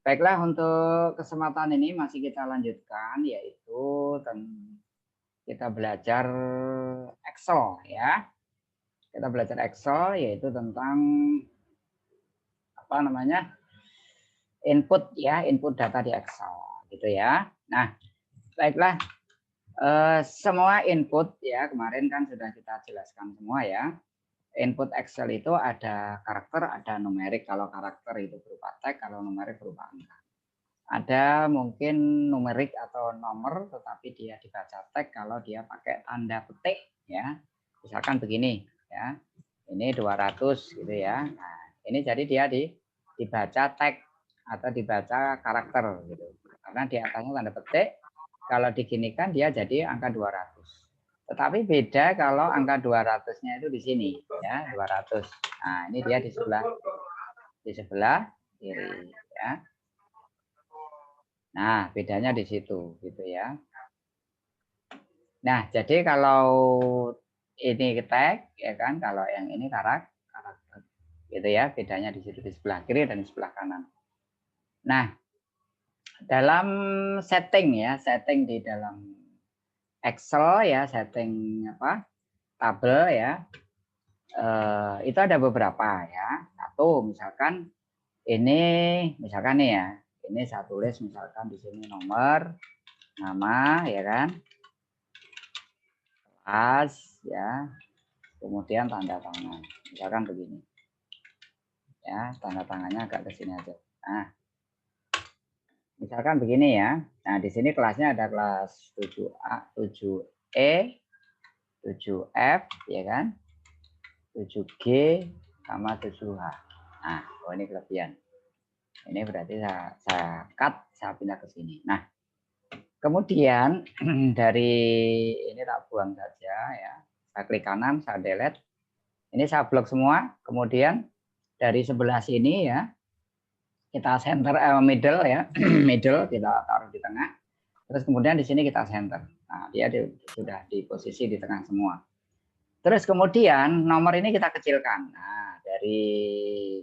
Baiklah, untuk kesempatan ini masih kita lanjutkan, yaitu kita belajar Excel ya. Kita belajar Excel yaitu tentang apa namanya? Input ya, input data di Excel gitu ya. Nah, baiklah, semua input ya, kemarin kan sudah kita jelaskan semua ya. Input Excel itu ada karakter, ada numerik. Kalau karakter itu berupa teks, kalau numerik berupa angka. Ada mungkin numerik atau nomor, tetapi dia dibaca teks kalau dia pakai tanda petik ya. Misalkan begini ya. Ini 200 gitu ya. Nah, ini jadi dia dibaca teks atau dibaca karakter gitu. Karena di atasnya tanda petik, kalau diginikan dia jadi angka 200. Tetapi beda kalau angka 200-nya itu di sini ya, 200. Nah, ini dia di sebelah kiri ya. Nah, bedanya di situ gitu ya. Nah, jadi kalau ini tag ya kan, kalau yang ini karakter gitu ya, bedanya di situ di sebelah kiri dan di sebelah kanan. Nah, dalam setting ya, setting di dalam Excel ya, setting apa? Tabel ya. Itu ada beberapa ya. Satu misalkan ini misalkan nih ya, ini saya tulis misalkan di sini nomor, nama ya kan, kelas ya, kemudian tanda tangan, misalkan begini ya, tanda tangannya agak ke sini aja. Nah, misalkan begini ya. Nah, di sini kelasnya ada kelas 7A, 7E, 7F ya kan, 7G sama 7H. Nah, oh ini kelebihan. Ini berarti saya cut, saya pindah ke sini. Nah, kemudian dari ini tak buang saja ya. Saya klik kanan, saya delete. Ini saya blok semua. Kemudian dari sebelah sini ya, kita center middle ya, middle kita taruh di tengah. Terus kemudian di sini kita center. Nah, dia sudah di posisi di tengah semua. Terus kemudian nomor ini kita kecilkan. Nah, dari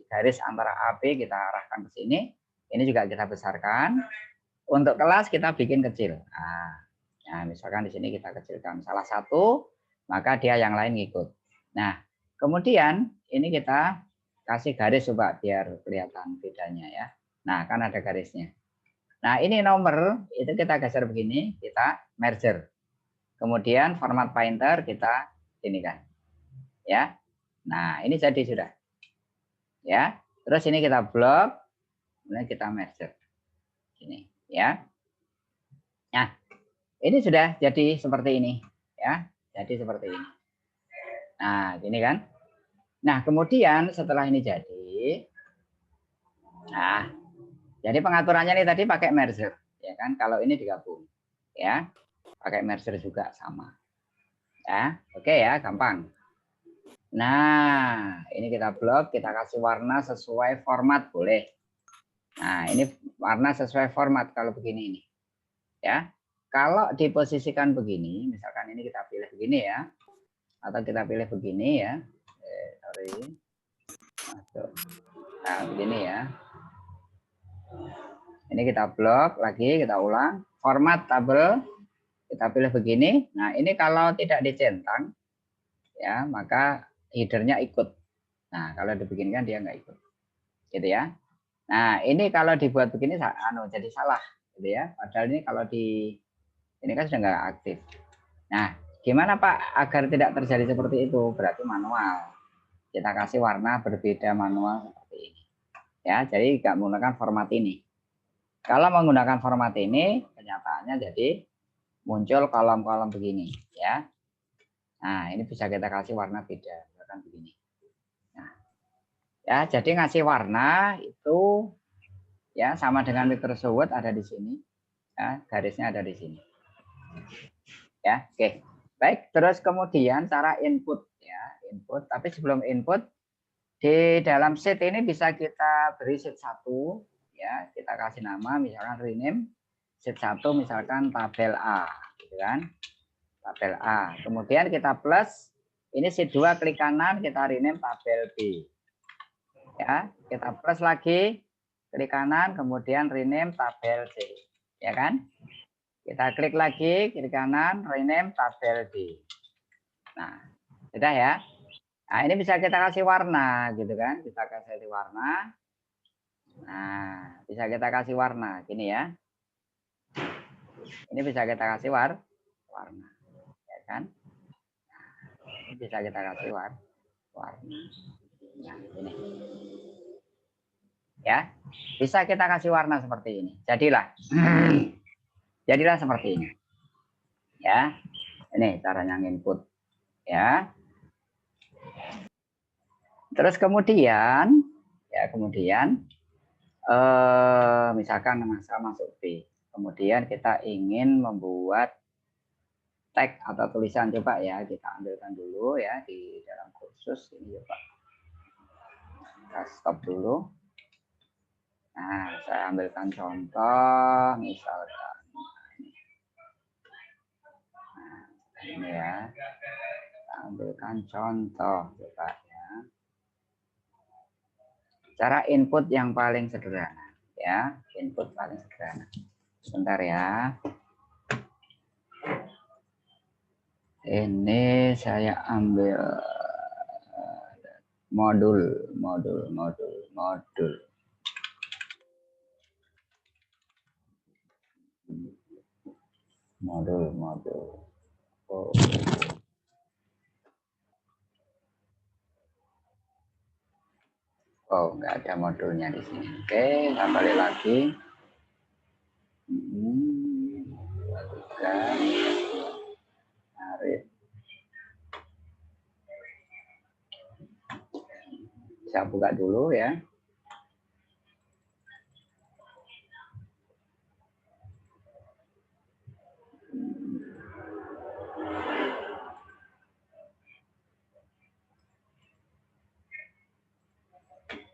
garis antara AB kita arahkan ke sini. Ini juga kita besarkan. Untuk kelas kita bikin kecil. Nah, misalkan di sini kita kecilkan salah satu, maka dia yang lain ngikut. Nah, kemudian ini kita kasih garis coba biar kelihatan bedanya ya. Nah, kan ada garisnya. Nah, ini nomor itu kita geser begini, kita merger. Kemudian format pointer kita ini kan. Ya. Nah, ini jadi sudah. Ya. Terus ini kita blok, kemudian kita merger. Ini ya. Nah, ini sudah jadi seperti ini ya. Jadi seperti ini. Nah, gini kan. Nah, kemudian setelah ini jadi, nah, jadi pengaturannya ini tadi pakai merger, ya kan? Kalau ini digabung, ya, pakai merger juga sama, ya. Oke ya, gampang. Nah, ini kita blok, kita kasih warna sesuai format boleh. Nah, ini warna sesuai format kalau begini ini, ya. Kalau diposisikan begini, misalkan ini kita pilih begini ya, atau kita pilih begini ya. Sorry. Masuk. Nah, begini ya. Ini kita blok lagi, kita ulang. Format tabel, kita pilih begini. Nah, ini kalau tidak dicentang, ya maka headernya ikut. Nah, kalau dibikinkan dia nggak ikut. Gitu ya. Nah, ini kalau dibuat begini, jadi salah. Gitu ya. Padahal ini kalau ini kan sudah nggak aktif. Nah, gimana Pak agar tidak terjadi seperti itu? Berarti manual. Kita kasih warna berbeda manual seperti ini. Ya, jadi nggak menggunakan format ini. Kalau menggunakan format ini, kenyataannya jadi muncul kolom-kolom begini, ya. Nah, ini bisa kita kasih warna beda, misalkan begini. Nah, ya, jadi ngasih warna itu ya sama dengan Microsoft ada di sini, ya, garisnya ada di sini. Ya, oke. Baik, terus kemudian cara input, ya, input. Tapi sebelum input, di dalam sheet ini bisa kita beri sheet 1, ya, kita kasih nama misalkan rename sheet 1 misalkan tabel A gitu kan, tabel A, kemudian kita plus ini sheet 2 klik kanan kita rename tabel B ya, kita plus lagi klik kanan, kemudian rename tabel C, ya kan? Kita klik lagi, klik kanan, rename tabel D. Nah, sudah ya. Nah, ini bisa kita kasih warna, gitu kan? Kita kasih warna. Nah, bisa kita kasih warna, gini ya. Ini bisa kita kasih warna, ya kan? Ini bisa kita kasih warna. Nah, ini. Ya, bisa kita kasih warna seperti ini. Jadilah seperti ini. Ya, ini caranya input. Ya. Terus kemudian, misalkan saya masuk B. Kemudian kita ingin membuat tag atau tulisan, coba ya kita ambilkan dulu ya di dalam kursus ini, coba kita stop dulu. Nah, saya ambilkan contoh misalkan ini ya, kita ambilkan contoh coba ya, cara input yang paling sederhana ya, input paling sederhana. Sebentar ya. Ini saya ambil modul. Oh, nggak ada modulnya di sini. Oke, kita balik lagi. Saya buka dulu ya.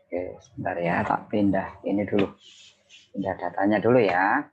Oke, sebentar ya, tak pindah ini dulu. Pindah datanya dulu ya.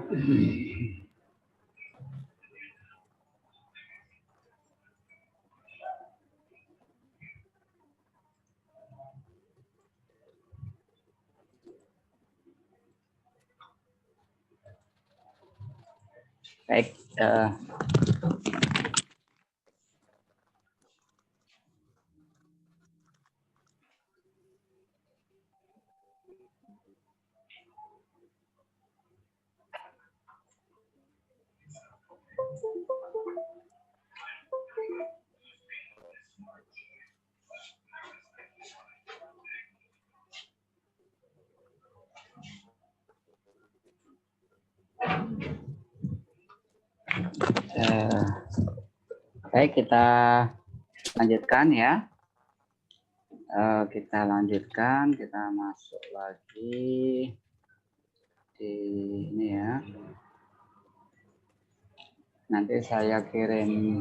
Baik, baik, kita lanjutkan ya. Kita lanjutkan, kita masuk lagi di ini ya. Nanti saya kirim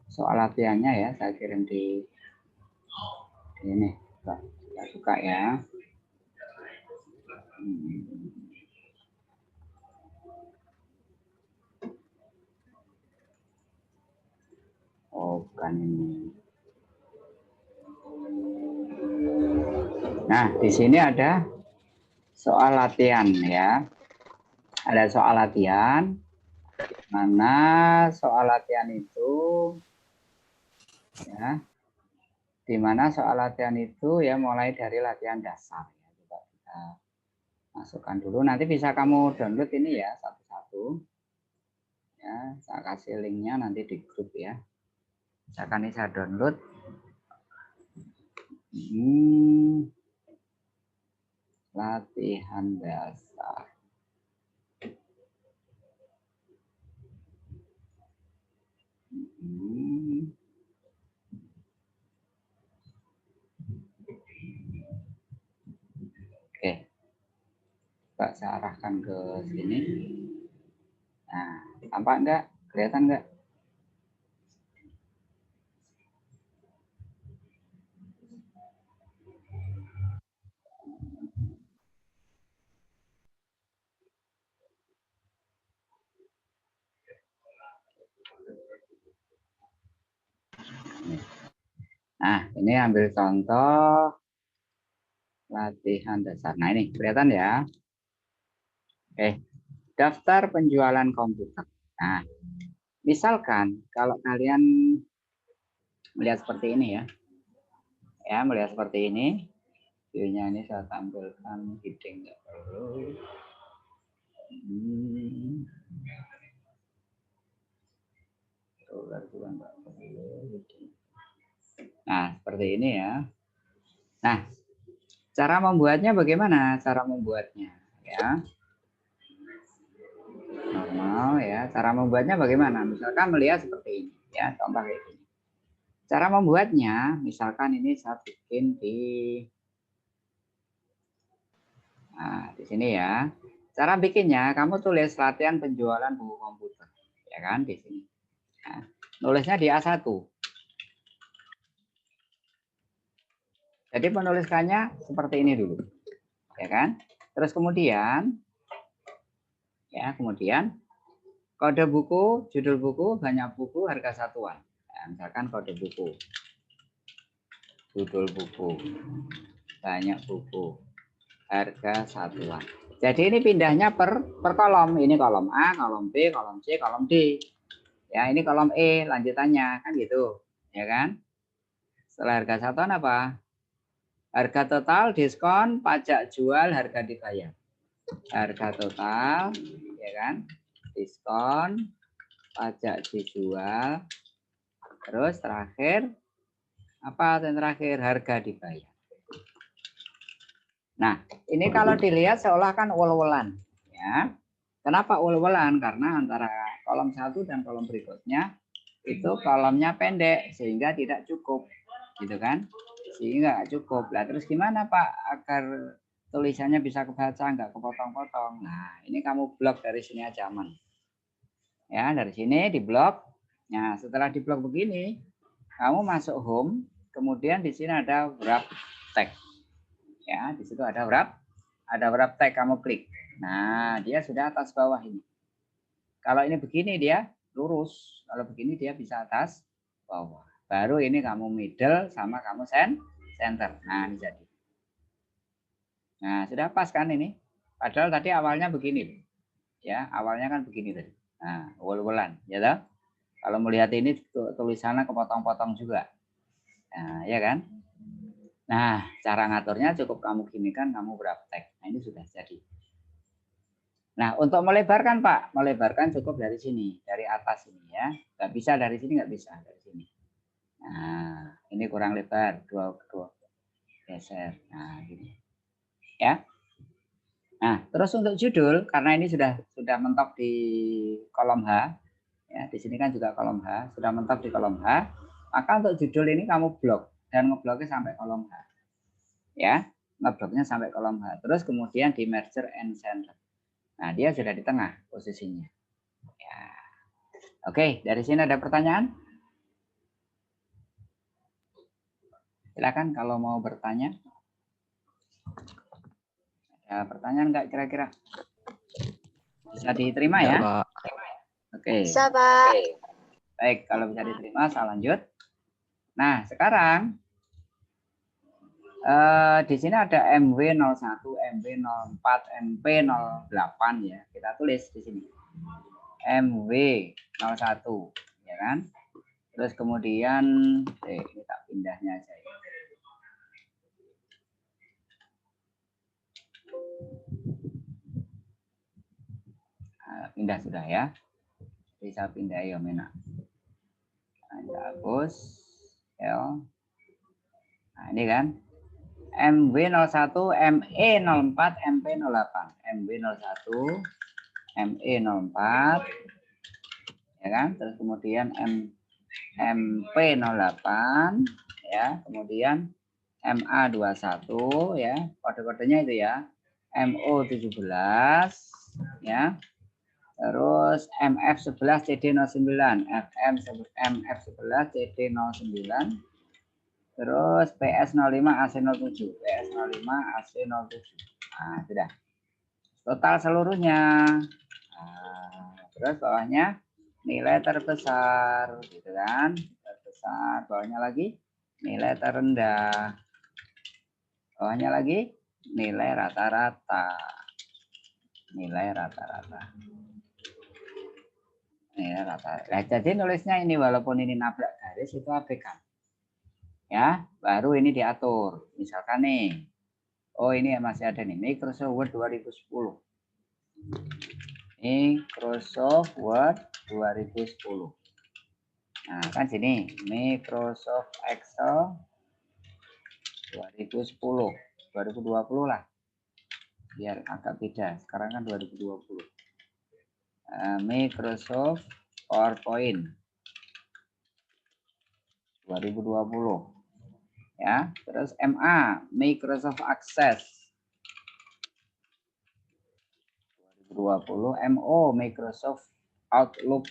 soal latihannya ya, saya kirim di ini. Kita buka ya. Oh, bukan ini. Nah, di sini ada soal latihan ya. Ada soal latihan. Mana soal latihan itu ya. Di mana soal latihan itu ya mulai dari latihan dasar ya. Coba kita masukkan dulu. Nanti bisa kamu download ini ya satu-satu. Ya, saya kasih linknya nanti di grup ya. Misalkan ini saya download. Latihan dasar. Oke. Coba saya arahkan ke sini. Nah, tampak enggak? Kelihatan enggak? Nah, ini ambil contoh latihan dasar. Nah, ini kelihatan ya. Oke, daftar penjualan komputer. Nah, misalkan kalau kalian melihat seperti ini ya. Ya, melihat seperti ini. Videonya ini saya tampilkan, hiding nggak perlu. Nah, seperti ini ya. Nah, cara membuatnya bagaimana? Cara membuatnya ya. Normal ya. Cara membuatnya bagaimana? Misalkan melihat seperti ini ya, contoh kayak gini. Cara membuatnya, misalkan ini saya bikin di sini ya. Cara bikinnya, kamu tulis latihan penjualan buku komputer, ya kan di sini. Nah, nulisnya di A1. Jadi menuliskannya seperti ini dulu, ya kan? Terus kemudian, kode buku, judul buku, banyak buku, harga satuan. Ya, misalkan kode buku, judul buku, banyak buku, harga satuan. Jadi ini pindahnya per kolom. Ini kolom A, kolom B, kolom C, kolom D. Ya, ini kolom E lanjutannya kan gitu, ya kan? Setelah harga satuan apa? Harga total, diskon, pajak jual, harga dibayar. Harga total, ya kan? Diskon, pajak dijual, terus terakhir apa? Dan terakhir harga dibayar. Nah, ini kalau dilihat seolah kan wol-wolan, ya. Kenapa wol-wolan? Karena antara kolom satu dan kolom berikutnya itu kolomnya pendek sehingga tidak cukup, gitu kan? Sehingga nggak cukup. Lah terus gimana Pak agar tulisannya bisa kebaca nggak kepotong-potong? Nah, ini kamu blok dari sini aja aman. Ya, dari sini di blok. Nah, setelah di blok begini, kamu masuk home, kemudian di sini ada wrap text. Ya, di situ ada wrap tag, kamu klik. Nah, dia sudah atas bawah ini. Kalau ini begini dia lurus. Kalau begini dia bisa atas bawah. Baru ini kamu middle sama kamu center. Nah, ini jadi. Nah, sudah pas kan ini? Padahal tadi awalnya begini. Ya, awalnya kan begini tadi. Nah, wol-wolan, ya toh? Kalau melihat ini tulisannya kepotong-potong juga. Nah, ya kan? Nah, cara ngaturnya cukup kamu gini kan, kamu praktek. Nah, ini sudah jadi. Nah, untuk melebarkan Pak, melebarkan cukup dari sini, dari atas ini ya. Nggak bisa dari sini, nggak bisa dari sini. Nah, ini kurang lebar, dua geser. Nah, gini. Ya. Nah, terus untuk judul, karena ini sudah mentok di kolom H, ya, di sini kan juga kolom H, sudah mentok di kolom H, maka untuk judul ini kamu blok dan ngebloknya sampai kolom H. Ya, ngebloknya sampai kolom H. Terus kemudian di merger and center. Nah, dia sudah di tengah posisinya. Ya. Oke, dari sini ada pertanyaan? Silakan kalau mau bertanya. Ada pertanyaan nggak kira-kira? Bisa diterima ya? Pak. Oke. Bisa, Pak. Baik, kalau bisa diterima, saya lanjut. Nah, sekarang di sini ada MW01, MW04, MP08 ya. Kita tulis di sini. MW01, ya kan? Terus kemudian ini tak pindahnya aja ya. Nah, pindah sudah ya. Bisa pindah ya Mena. Nah, hapus L. Nah, ini kan MW01, ME04, MP08. MW01, ME04 ya kan? Terus kemudian MP08 ya, kemudian MA21 ya, kode-kodenya itu ya. MO17 ya. Terus MF11 CD09, MF11 CD09. Terus PS05 AC07, PS05 AC07. Nah, sudah. Total seluruhnya. Nah, terus bawahnya nilai terbesar, gitu kan? Terbesar. Bawahnya lagi nilai terendah. Bawahnya lagi nilai rata-rata. Nilai rata-rata. Nilai rata-rata. Nah, jadi nulisnya ini walaupun ini nabrak garis itu abaikan. Ya, baru ini diatur. Misalkan nih, oh ini masih ada nih, Microsoft Word 2010. Microsoft Word 2010. Nah, kan sini Microsoft Excel 2010, 2020 lah. Biar agak beda. Sekarang kan 2020. Microsoft PowerPoint 2020. Ya, terus MA Microsoft Access 2020, MO Microsoft Outlook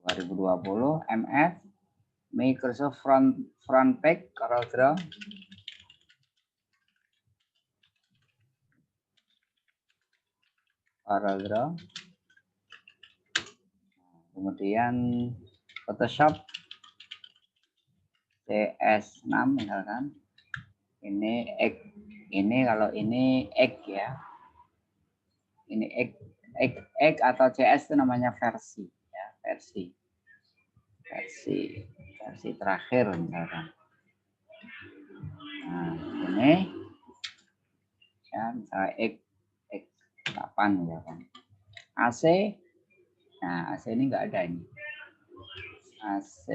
2020, MF Microsoft Front Page Corel Draw kemudian Photoshop CS6 misalkan. Ini kalau ini X ya. Ini X atau CS itu namanya versi ya, versi terakhir misalkan. Nah, ini ya misalnya X8 misalkan. AC, nah AC ini enggak ada ini. AC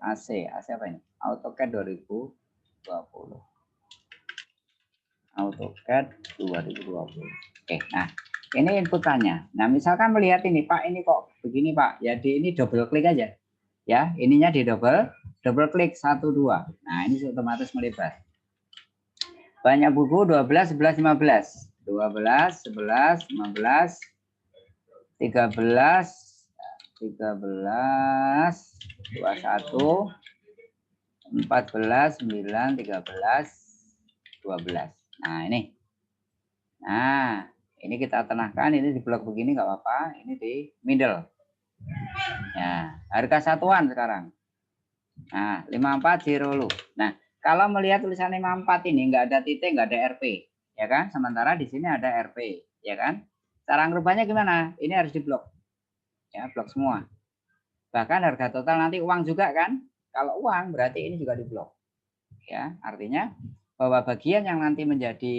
apa ini? AutoCAD 2020. AutoCAD 2020. Oke, nah ini inputannya. Nah, misalkan melihat ini, Pak, ini kok begini, Pak. Jadi ini double klik aja. Ya, ininya di double klik 1 2. Nah, ini otomatis melebar. Banyak buku 12, 11, 15. 12, 11, 15, 13, 21, 14, 9, 13, 12. Nah, ini. Nah, ini kita tenangkan. Ini di blok begini nggak apa-apa. Ini di middle. Ya, harga satuan sekarang. Nah, 54 Nah, kalau melihat tulisan 54 ini nggak ada titik, nggak ada RP, ya kan? Sementara di sini ada RP, ya kan? Cara ngerubahnya gimana? Ini harus diblok, ya, blok semua. Bahkan harga total nanti uang juga kan? Kalau uang berarti ini juga diblok, ya. Artinya bahwa bagian yang nanti menjadi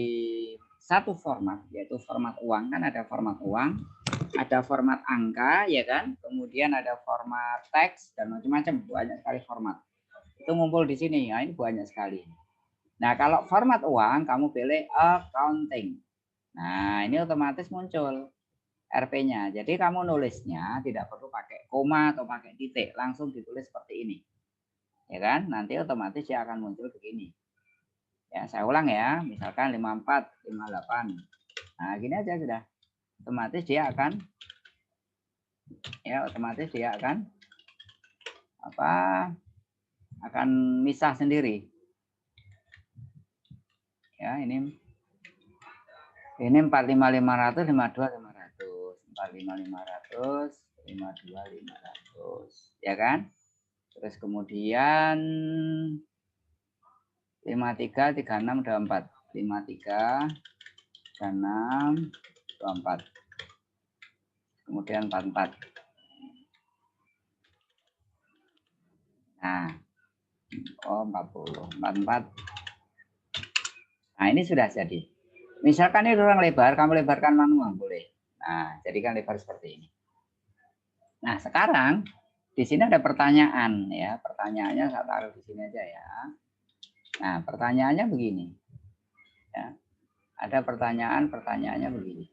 satu format, yaitu format uang, kan ada format uang, ada format angka, ya kan? Kemudian ada format teks dan macam-macam, banyak sekali format. Itu ngumpul di sini, ya, ini banyak sekali. Nah, kalau format uang kamu pilih accounting. Nah, ini otomatis muncul RP-nya. Jadi kamu nulisnya tidak perlu pakai koma atau pakai titik, langsung ditulis seperti ini. Ya kan? Nanti otomatis dia akan muncul begini. Ya, saya ulang ya, misalkan 54, 58. Nah, gini aja sudah. Otomatis dia akan akan misah sendiri. Ya, ini 45500, 52500, 45500, 52500, ya kan? Terus kemudian 53, 36, 24, 53, 36, 24, kemudian 44. Nah, 40, 44. Nah, ini sudah jadi. Misalkan ini ruang lebar, kamu lebarkan manual boleh. Nah, jadikan lebar seperti ini. Nah, sekarang di sini ada pertanyaan ya. Pertanyaannya saya taruh di sini aja ya. Nah, pertanyaannya begini. Ya. Ada pertanyaannya begini.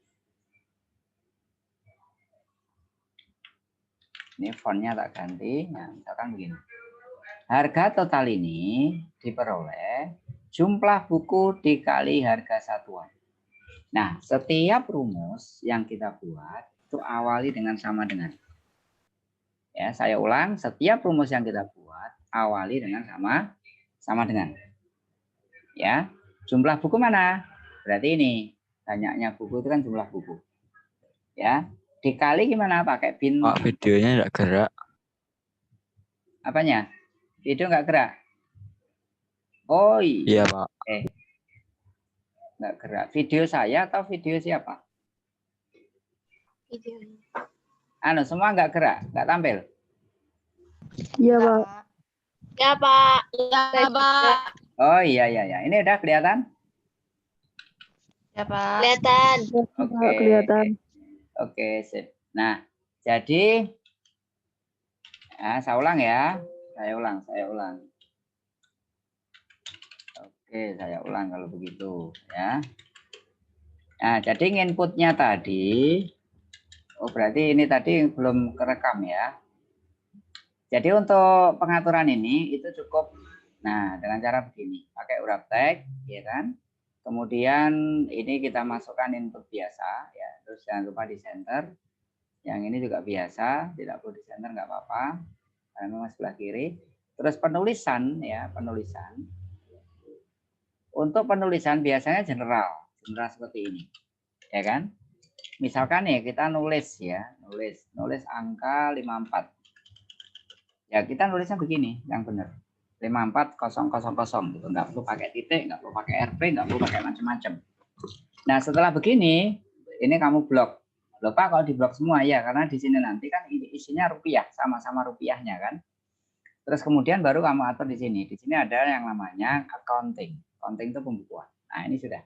Ini fontnya tak ganti. Nah, misalkan begini. Harga total ini diperoleh jumlah buku dikali harga satuan. Nah, setiap rumus yang kita buat itu awali dengan sama dengan. Ya, saya ulang, setiap rumus yang kita buat awali dengan sama dengan. Ya, jumlah buku mana? Berarti ini banyaknya buku itu kan jumlah buku. Ya, dikali gimana? Pakai bin. Pak, videonya enggak gerak. Apanya? Video nggak gerak? Oh Iya, Pak. Nggak gerak. Video saya atau video siapa? Video. Semua nggak gerak, nggak tampil. Iya, Pak. Ya, Pak. Ya, Pak. Oh iya. Ini udah kelihatan? Ya, Pak. Kelihatan. Oke. Kelihatan. Oke, sip. Nah, jadi saya ulang ya. Saya ulang. Oke, saya ulang kalau begitu ya. Nah, jadi inputnya tadi, berarti ini tadi belum kerekam ya. Jadi untuk pengaturan ini itu cukup, nah dengan cara begini, pakai urap tag, ya kan. Kemudian ini kita masukkan input biasa, ya. Terus jangan lupa di center. Yang ini juga biasa, tidak perlu di center nggak apa-apa, karena memang sebelah kiri. Terus penulisan, ya penulisan. Untuk penulisan biasanya general seperti ini, ya kan? Misalkan nih kita nulis angka 54. Ya kita nulisnya begini, yang benar. 54000 gitu. Nggak perlu pakai titik, nggak perlu pakai RP, nggak perlu pakai macam-macam. Nah setelah begini, ini kamu blok. Lupa kalau di blok semua ya, karena di sini nanti kan isinya rupiah, sama-sama rupiahnya kan. Terus kemudian baru kamu atur di sini. Di sini ada yang namanya accounting. Accounting itu pembukuan. Nah ini sudah.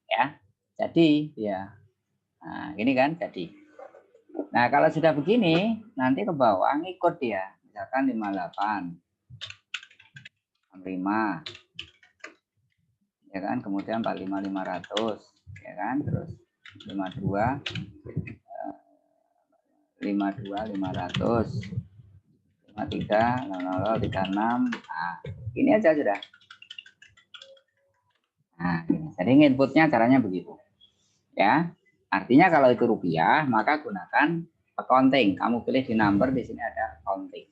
Ya, jadi ya. Nah ini kan jadi. Nah kalau sudah begini, nanti ke bawah ngikut dia. Misalkan 58. 65. Ya kan, kemudian 45500. Ya kan, terus 52. 500. 53, 00, 36. Nah, ini aja sudah. Nah, jadi inputnya caranya begitu. Ya, artinya kalau itu rupiah, maka gunakan accounting. Kamu pilih di number, di sini ada accounting.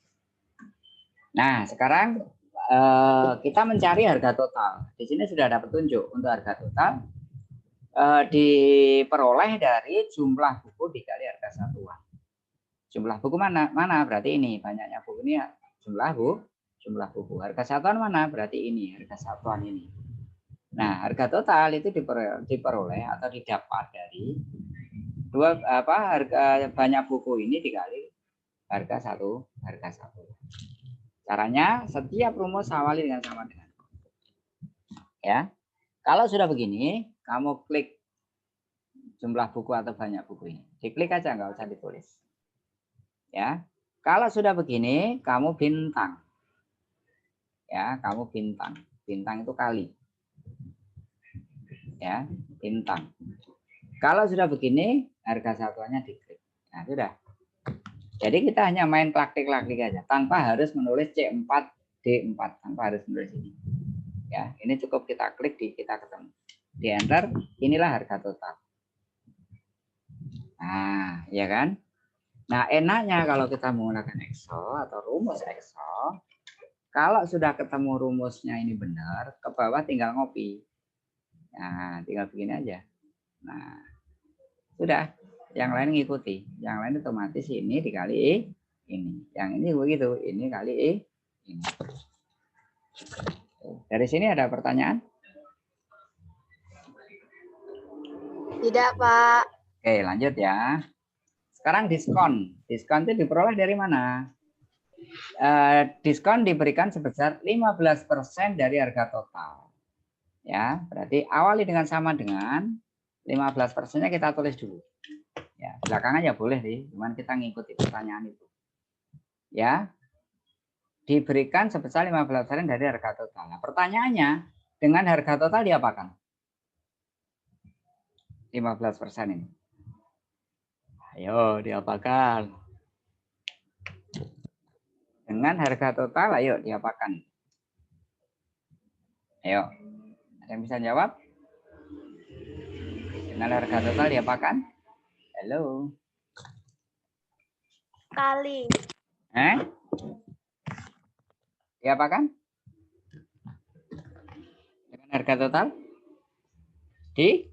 Nah, sekarang kita mencari harga total. Di sini sudah ada petunjuk untuk harga total diperoleh dari jumlah buku dikali harga satuan. Jumlah buku mana? Berarti ini banyaknya buku ini jumlah buku. Harga satuan mana? Berarti ini harga satuan ini. Nah, harga total itu diperoleh atau didapat dari harga banyak buku ini dikali harga satu. Caranya setiap rumus awali dengan sama dengan ya. Kalau sudah begini, kamu klik jumlah buku atau banyak buku ini. Diklik aja, nggak usah ditulis. Ya. Kalau sudah begini, kamu bintang. Ya, kamu bintang. Bintang itu kali. Ya, bintang. Kalau sudah begini, harga satuannya diklik. Nah, sudah. Jadi kita hanya main klik-klik aja tanpa harus menulis C4, D4, tanpa harus menulis ini. Ya, ini cukup kita klik kita ketemu. Di enter, inilah harga total. Nah, ya kan? Nah, enaknya kalau kita menggunakan Excel atau rumus Excel, kalau sudah ketemu rumusnya ini benar, ke bawah tinggal ngopi. Nah, tinggal begini aja. Nah, sudah. Yang lain ngikuti, yang lain otomatis ini dikali ini, yang ini begitu, ini kali ini. Dari sini ada pertanyaan? Tidak, Pak. Oke, lanjut ya. Sekarang diskon. Diskon itu diperoleh dari mana? Diskon diberikan sebesar 15% dari harga total. Ya, berarti awali dengan sama dengan 15%-nya kita tulis dulu. Ya, belakangan ya boleh sih, cuman kita ngikuti pertanyaan itu. Ya, diberikan sebesar 15% dari harga total. Nah, pertanyaannya, dengan harga total diapakan? 15% ini. Ayo, diapakan? Dengan harga total, ayo diapakan? Ayo, ada yang bisa jawab? Dengan harga total diapakan? Halo. Kali. Diapakan? Dengan harga total? Kali.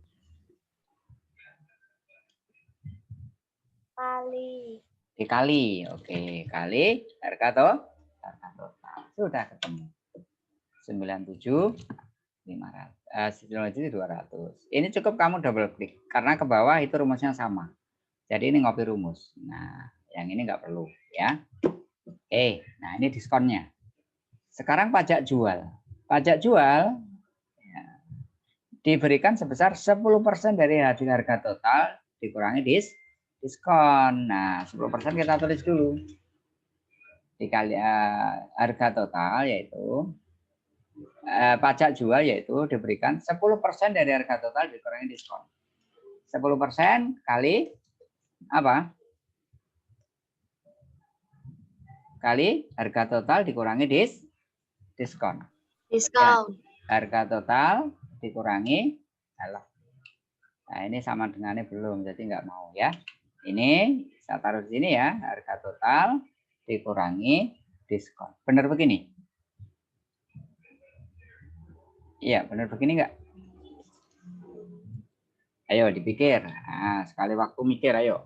Dikali. Oke, kali harga total. Sudah ketemu. 97.200. Ini cukup kamu double klik karena ke bawah itu rumusnya sama. Jadi ini ngopi rumus. Nah, yang ini nggak perlu ya. Nah ini diskonnya. Sekarang pajak jual. Pajak jual ya, diberikan sebesar 10% dari harga total dikurangi diskon. Nah, 10% kita tulis dulu. Dikali harga total yaitu pajak jual yaitu diberikan 10% dari harga total dikurangi diskon. 10% kali apa? Kali harga total dikurangi diskon. Diskon. Harga total dikurangi alah. Nah, ini sama dengannya belum, jadi nggak mau ya. Ini saya taruh di sini ya, harga total dikurangi diskon. Benar begini? Iya, benar begini nggak? Ayo dipikir. Nah, sekali waktu mikir, ayo.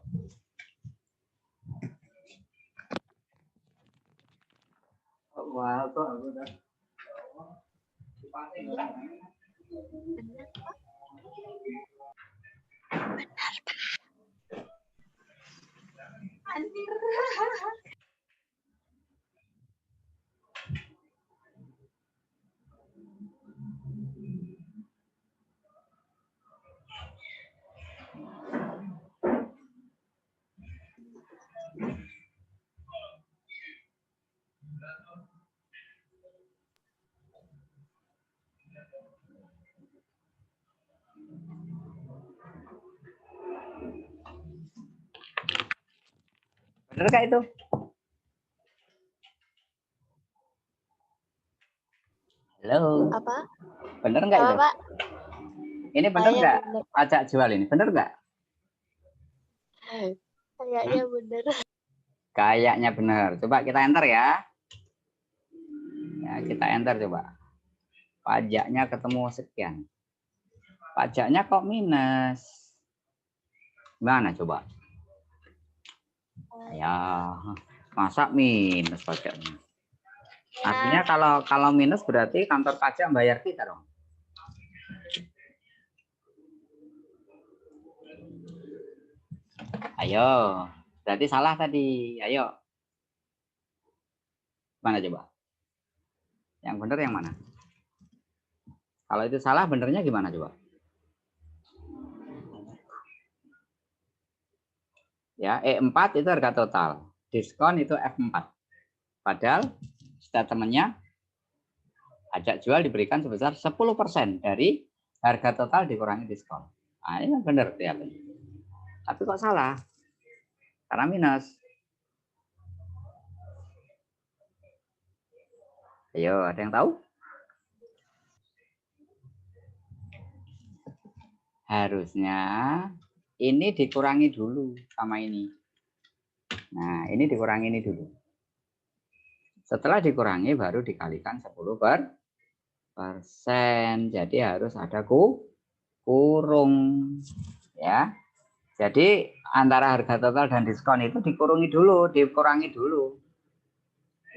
Wah, kok aku udah. Benar nggak itu? Halo. Apa? Benar nggak itu? Pak? Ini benar nggak? Pajak jual ini benar nggak? Kayaknya benar. Kayaknya benar. Coba kita enter ya. Ya, kita enter coba. Pajaknya ketemu sekian. Pajaknya kok minus. Gimana coba? Ya, masa minus pajaknya? Artinya kalau minus berarti kantor pajak bayar kita dong. Ayo, berarti salah tadi. Ayo. Mana coba? Yang benar yang mana? Kalau itu salah, benernya gimana coba? Ya, E4 itu harga total. Diskon itu F4. Padahal statementnya pajak jual diberikan sebesar 10% dari harga total dikurangi diskon. Nah, ini benar ternyata. Tapi kok salah? Karena minus. Ayo, ada yang tahu? Harusnya ini dikurangi dulu sama ini. Nah, ini dikurangi ini dulu. Setelah dikurangi baru dikalikan 10%. Jadi harus ada kurung. Ya. Jadi antara harga total dan diskon itu dikurangi dulu.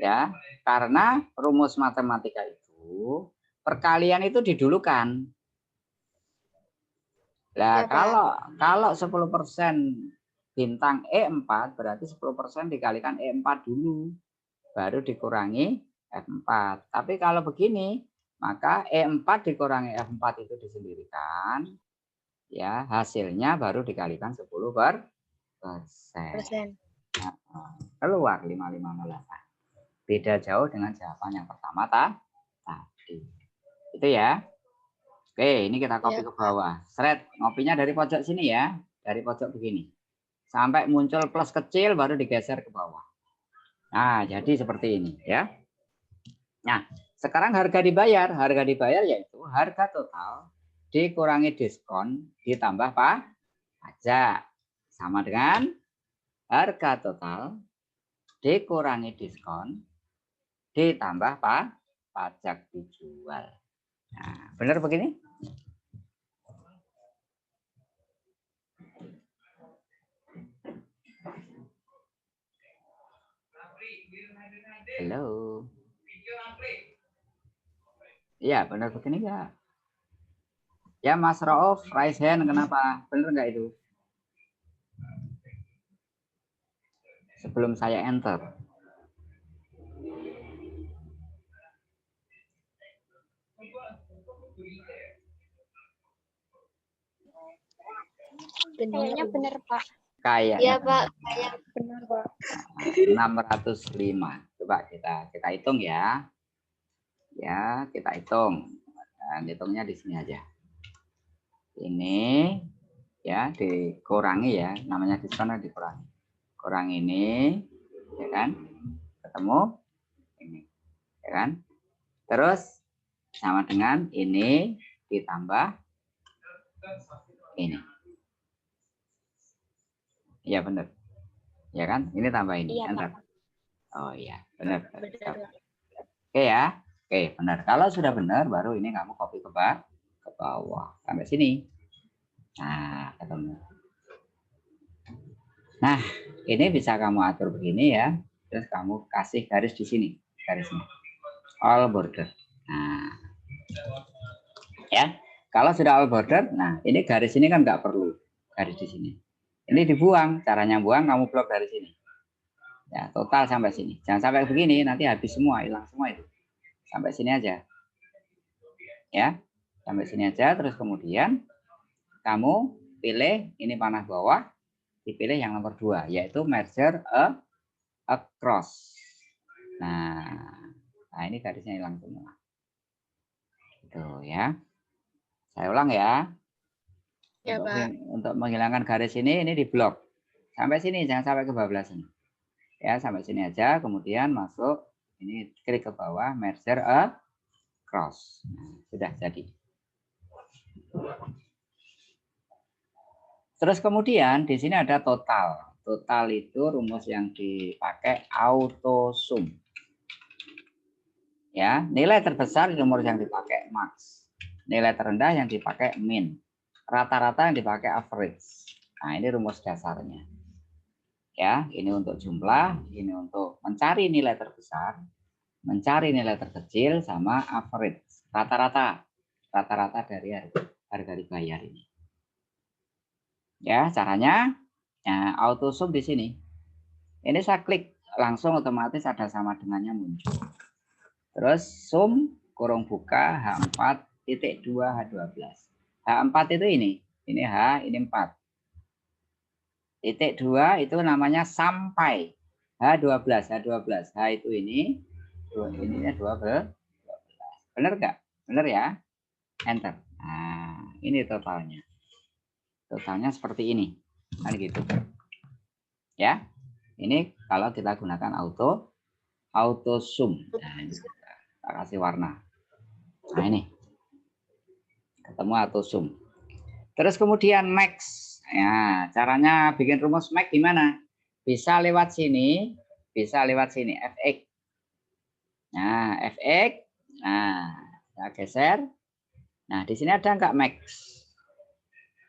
Ya, karena rumus matematika itu perkalian itu didulukan. Nah, kalau 10% bintang E4 berarti 10% dikalikan E4 dulu, baru dikurangi F4. Tapi kalau begini, maka E4 dikurangi F4 itu disendirikan, ya hasilnya baru dikalikan 10%. Nah, keluar 5508. Beda jauh dengan jawaban yang pertama tadi. Itu ya. Oke, ini kita copy ke bawah. Seret, ngopinya dari pojok sini ya. Dari pojok begini. Sampai muncul plus kecil baru digeser ke bawah. Nah, jadi seperti ini ya. Nah, sekarang harga dibayar. Harga dibayar yaitu harga total dikurangi diskon ditambah pajak. Sama dengan harga total dikurangi diskon ditambah pajak dijual. Nah, benar begini? Halo. Iya, benar begini enggak? Ya, Mas Rauf, raise hand, kenapa? Benar enggak itu? Sebelum saya enter. Kayaknya benar, Pak. Kayaknya. Iya, Pak. Kayak Benar, Pak. 605. Coba kita hitung ya. Ya, kita hitung. Dan hitungnya di sini aja. Ini ya dikurangi ya, namanya diskon dikurangi. Kurang ini, ya kan? Ketemu ini, ya kan? Terus sama dengan ini ditambah ini. Iya benar. Ya kan? Ini tambah ini. Iya, Enter. Pak. Oh iya, benar. Benar. Oke ya. Oke, benar. Kalau sudah benar baru ini kamu copy ke bawah sampai sini. Nah, ketemu. Nah, ini bisa kamu atur begini ya. Terus kamu kasih garis di sini, garisnya. All border. Nah. Ya. Kalau sudah all border, nah ini garis ini kan nggak perlu garis di sini. Ini dibuang, caranya buang kamu blok dari sini. Ya, total sampai sini. Jangan sampai begini, nanti habis semua, hilang semua itu. Sampai sini aja. Ya, sampai sini aja. Terus kemudian kamu pilih ini panah bawah, dipilih yang nomor 2, yaitu merger across. Nah, ini garisnya hilang semua. Itu ya. Saya ulang ya. Ya, Pak. Untuk menghilangkan garis ini diblok. Sampai sini, jangan sampai ke bawah sini. Ya, sampai sini aja, kemudian masuk ini klik ke bawah merger across. Nah, sudah jadi. Terus kemudian di sini ada total. Total itu rumus yang dipakai auto sum. Ya, nilai terbesar rumus yang dipakai max. Nilai terendah yang dipakai min. Rata-rata yang dipakai average. Nah, ini rumus dasarnya. Ya, ini untuk jumlah, ini untuk mencari nilai terbesar, mencari nilai terkecil sama average. Rata-rata. Rata-rata dari harga dibayar ini. Ya, caranya ya, auto sum di sini. Ini saya klik langsung otomatis ada sama dengannya muncul. Terus sum kurung buka H4.2 H12. H4 itu ini H, ini 4. Titik 2 itu namanya sampai. H12, H itu ini 12. Benar nggak? Benar ya? Enter. Nah, ini totalnya. Totalnya seperti ini. Kan gitu. Ya. Ini kalau kita gunakan auto sum. Nah, ini kita kasih warna. Nah, ini. Ketemu auto sum. Terus kemudian max. Ya, caranya bikin rumus max gimana? Bisa lewat sini, fx. Nah, fx. Nah, saya geser. Nah, di sini ada enggak max?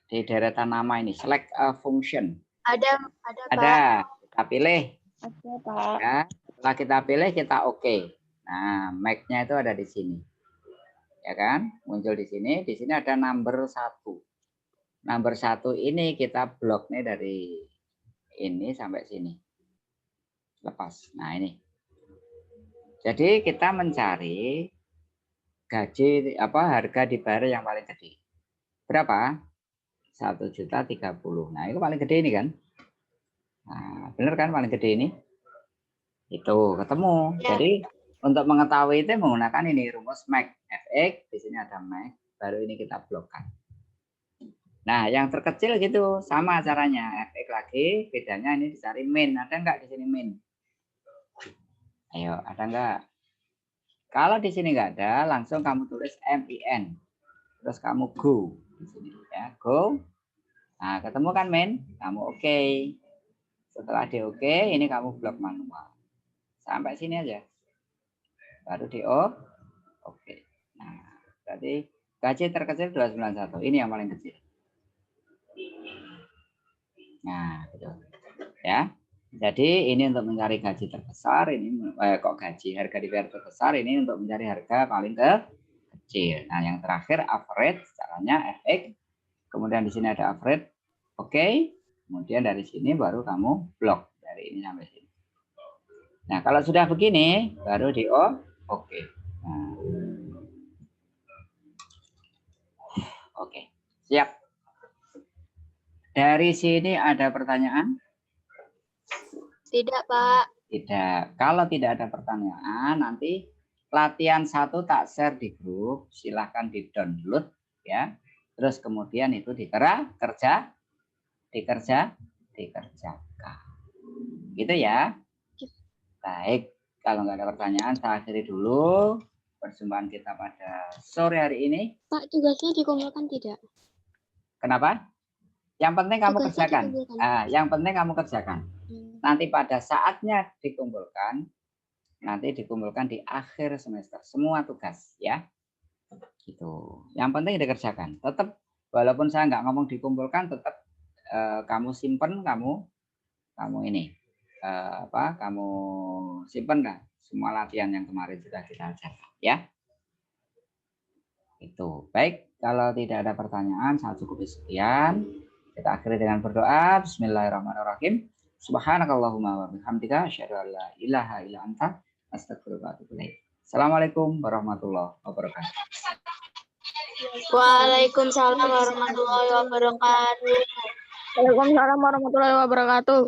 Di deretan nama ini, select a function. Ada, Ada. Kita pilih. Ada, Pak. Ya, setelah kita pilih, kita oke. Nah, max-nya itu ada di sini. Ya kan? Muncul di sini. Di sini ada number 1. Number 1 ini kita blok nih dari ini sampai sini. Lepas. Nah, ini. Jadi kita mencari gaji harga dibayar yang paling gede. Berapa? 1.030.000. Nah, itu paling gede ini kan? Nah, benar kan paling gede ini? Itu ketemu. Ya. Jadi untuk mengetahui itu menggunakan ini rumus max fx, di sini ada max, baru ini kita blokkan. Nah, yang terkecil gitu sama caranya fx lagi, bedanya ini dicari min. Ada enggak di sini min? Ayo, ada enggak? Kalau di sini enggak ada, langsung kamu tulis min. Terus kamu go di sini ya, go. Nah, ketemu kan min? Kamu oke. Setelah di oke, ini kamu blok manual. Sampai sini aja. Baru di oke. Nah, berarti gaji terkecil 291. Ini yang paling kecil. Nah, gitu. Ya. Jadi ini untuk mencari gaji terbesar, ini kok gaji harga dibayar terbesar, ini untuk mencari harga paling kecil. Nah, yang terakhir average, caranya fx. Kemudian di sini ada average. Oke. Kemudian dari sini baru kamu blok dari ini sampai sini. Nah, kalau sudah begini baru di oke. Nah. Oke. Siap. Dari sini ada pertanyaan? Tidak, Pak. Tidak. Kalau tidak ada pertanyaan, nanti latihan 1 tak share di grup, silahkan di-download ya. Terus kemudian itu dikerjakan. Gitu ya. Baik, kalau nggak ada pertanyaan, saya akhiri dulu perjumpaan kita pada sore hari ini. Pak, tugasnya dikumpulkan tidak? Kenapa? Yang penting kamu Tugasnya kerjakan. dikumpulkan. Yang penting kamu kerjakan. Nanti pada saatnya dikumpulkan, nanti dikumpulkan di akhir semester semua tugas ya. Gitu. Yang penting dikerjakan. Tetap walaupun saya nggak ngomong dikumpulkan, tetap kamu simpen, kamu ini kamu simpen kan semua latihan yang kemarin sudah kita ajarkan ya. Itu. Baik, kalau tidak ada pertanyaan, saya cukup sekian. Kita akhiri dengan berdoa. Bismillahirrahmanirrahim. Subhanakallahumma wa bihamdika asyhadu an la ilaha illa anta astaghfiruka wa atubu ilaik. Assalamualaikum warahmatullahi wabarakatuh. Waalaikumsalam warahmatullahi wabarakatuh. Waalaikumsalam warahmatullahi wabarakatuh.